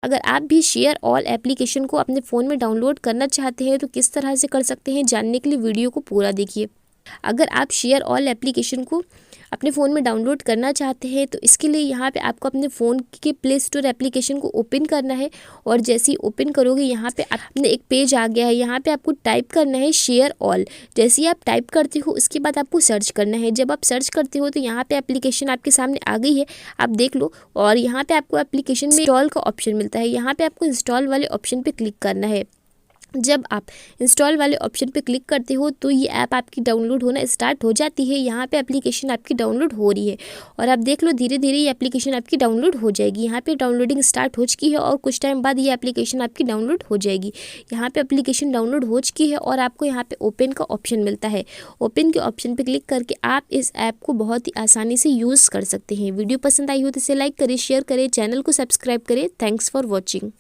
अगर आप भी शेयर ऑल एप्लीकेशन को अपने फ़ोन में डाउनलोड करना चाहते हैं तो किस तरह से कर सकते हैं, जानने के लिए वीडियो को पूरा देखिए। अगर आप शेयर ऑल एप्लीकेशन को अपने फ़ोन में डाउनलोड करना चाहते हैं तो इसके लिए यहाँ पे आपको अपने फ़ोन के प्ले स्टोर एप्लीकेशन को ओपन करना है। और जैसे ही ओपन करोगे यहाँ पे अपने एक पेज आ गया है। यहाँ पे आपको टाइप करना है शेयर ऑल। जैसे ही आप टाइप करते हो उसके बाद आपको सर्च करना है। जब आप सर्च करते हो तो यहाँ पे एप्लीकेशन आपके सामने आ गई है, आप देख लो। और यहाँ पे आपको एप्लीकेशन में इंस्टॉल का ऑप्शन मिलता है। यहाँ पे आपको इंस्टॉल वाले ऑप्शन पे क्लिक करना है। जब आप इंस्टॉल वाले ऑप्शन पे क्लिक करते हो तो ये ऐप आपकी डाउनलोड होना स्टार्ट हो जाती है। यहाँ पे एप्लीकेशन आपकी डाउनलोड हो रही है और आप देख लो धीरे धीरे ये एप्लीकेशन आपकी डाउनलोड हो जाएगी। यहाँ पे डाउनलोडिंग स्टार्ट हो चुकी है और कुछ टाइम बाद ये एप्लीकेशन आपकी डाउनलोड हो जाएगी। यहाँ पे एप्लीकेशन डाउनलोड हो चुकी है और आपको यहाँ पे ओपन का ऑप्शन मिलता है। ओपन के ऑप्शन पर क्लिक करके आप इस ऐप को बहुत ही आसानी से यूज़ कर सकते हैं। वीडियो पसंद आई हो तो इसे लाइक करें, शेयर करें, चैनल को सब्सक्राइब करें। Thanks for watching.